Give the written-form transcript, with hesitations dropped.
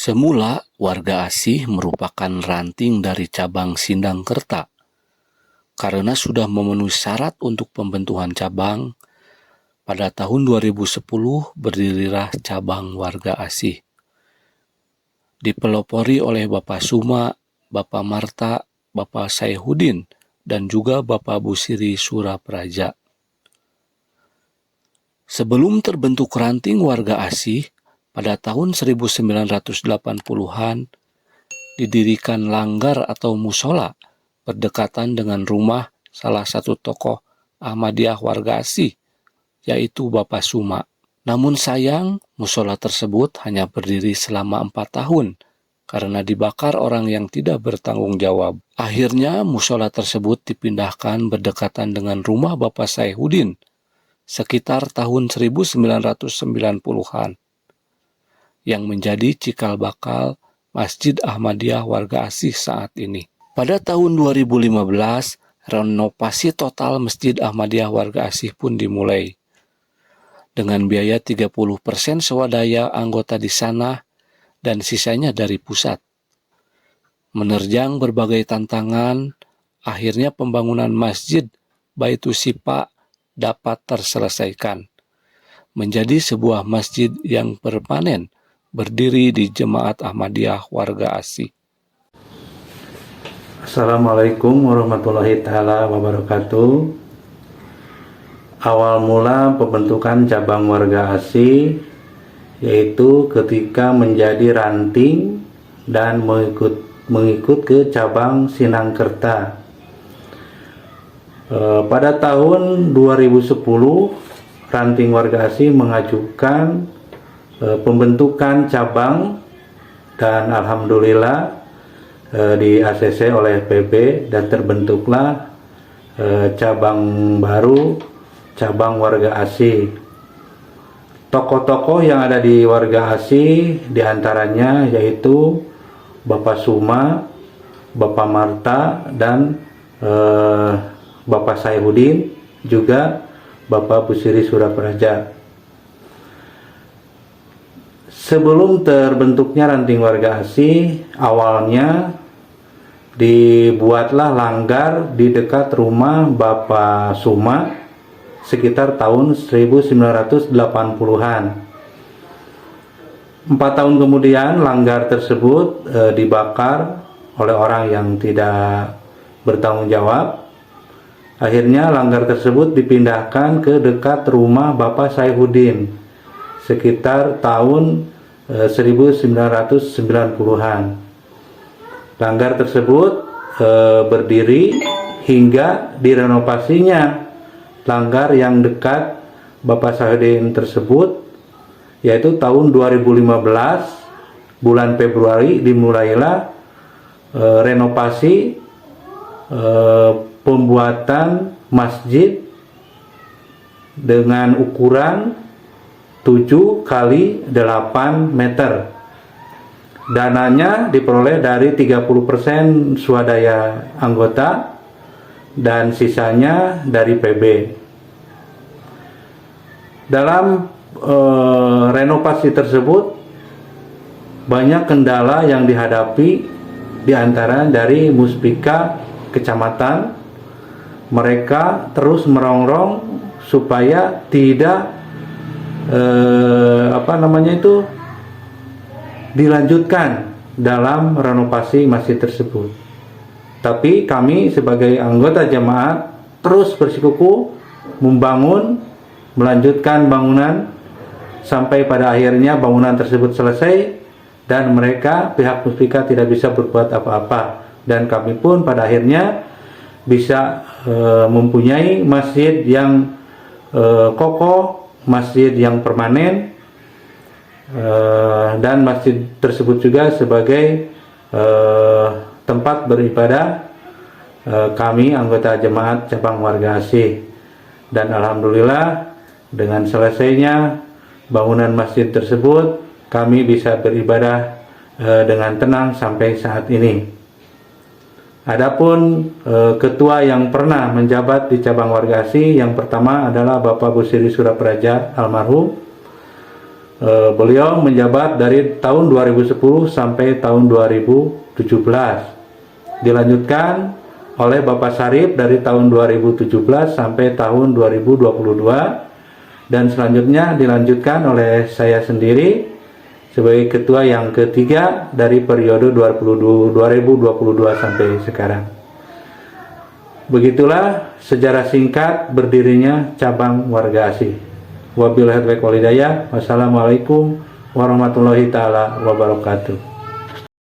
Semula, warga Asih merupakan ranting dari cabang Sindangkerta. Karena sudah memenuhi syarat untuk pembentukan cabang, pada tahun 2010 berdirilah cabang warga Asih. Dipelopori oleh Bapak Suma, Bapak Marta, Bapak Saihuddin, dan juga Bapak Busiri Surapraja. Sebelum terbentuk ranting warga Asih, pada tahun 1980-an, didirikan langgar atau musola berdekatan dengan rumah salah satu tokoh Ahmadiyah warga Asih, yaitu Bapak Suma. Namun sayang, musola tersebut hanya berdiri selama 4 tahun karena dibakar orang yang tidak bertanggung jawab. Akhirnya musola tersebut dipindahkan berdekatan dengan rumah Bapak Saihuddin sekitar tahun 1990-an yang menjadi cikal bakal Masjid Ahmadiyah warga Asih saat ini. Pada tahun 2015, renovasi total Masjid Ahmadiyah warga Asih pun dimulai. Dengan biaya 30% swadaya anggota di sana dan sisanya dari pusat. Menerjang berbagai tantangan, akhirnya pembangunan Masjid Baitu Sipa dapat terselesaikan. Menjadi sebuah masjid yang permanen, berdiri di Jemaat Ahmadiyah warga Asih. Assalamualaikum warahmatullahi taala wabarakatuh. Awal mula pembentukan cabang warga Asih yaitu ketika menjadi ranting dan mengikut ke cabang Sindangkerta. Pada tahun 2010 ranting warga Asih mengajukan pembentukan cabang dan alhamdulillah di ACC oleh PB dan terbentuklah cabang baru, cabang warga Asih. Tokoh-tokoh yang ada di warga Asih diantaranya yaitu Bapak Suma, Bapak Marta, dan Bapak Saihuddin, juga Bapak Busiri Surapraja. Sebelum terbentuknya ranting warga Asih, awalnya dibuatlah langgar di dekat rumah Bapak Suma sekitar tahun 1980-an. 4 tahun kemudian langgar tersebut dibakar oleh orang yang tidak bertanggung jawab. Akhirnya langgar tersebut dipindahkan ke dekat rumah Bapak Saihuddin sekitar tahun 1990-an. Langgar tersebut berdiri hingga direnovasinya langgar yang dekat Bapak Saihuddin tersebut, yaitu tahun 2015 bulan Februari dimulailah renovasi pembuatan masjid dengan ukuran 7 kali 8 meter. Dananya diperoleh dari 30% swadaya anggota dan sisanya dari PB. Dalam renovasi tersebut banyak kendala yang dihadapi, diantara dari Muspika kecamatan. Mereka terus merongrong supaya tidak dilanjutkan dalam renovasi masjid tersebut. Tapi kami sebagai anggota jemaat terus bersikukuh membangun, melanjutkan bangunan sampai pada akhirnya bangunan tersebut selesai dan mereka pihak Muspika tidak bisa berbuat apa-apa, dan kami pun pada akhirnya bisa mempunyai masjid yang kokoh, masjid yang permanen, dan masjid tersebut juga sebagai tempat beribadah kami anggota jemaat cabang warga Asih. Dan alhamdulillah dengan selesainya bangunan masjid tersebut kami bisa beribadah dengan tenang sampai saat ini. Adapun ketua yang pernah menjabat di cabang warga Asih, yang pertama adalah Bapak Busiri Surapraja almarhum. Beliau menjabat dari tahun 2010 sampai tahun 2017. Dilanjutkan oleh Bapak Sarip dari tahun 2017 sampai tahun 2022, dan selanjutnya dilanjutkan oleh saya sendiri sebagai ketua yang ketiga dari periode 2022 sampai sekarang. Begitulah sejarah singkat berdirinya cabang Warga Asih. Wabillahi taufiq wal hidayah. Wassalamualaikum warahmatullahi taala wabarakatuh.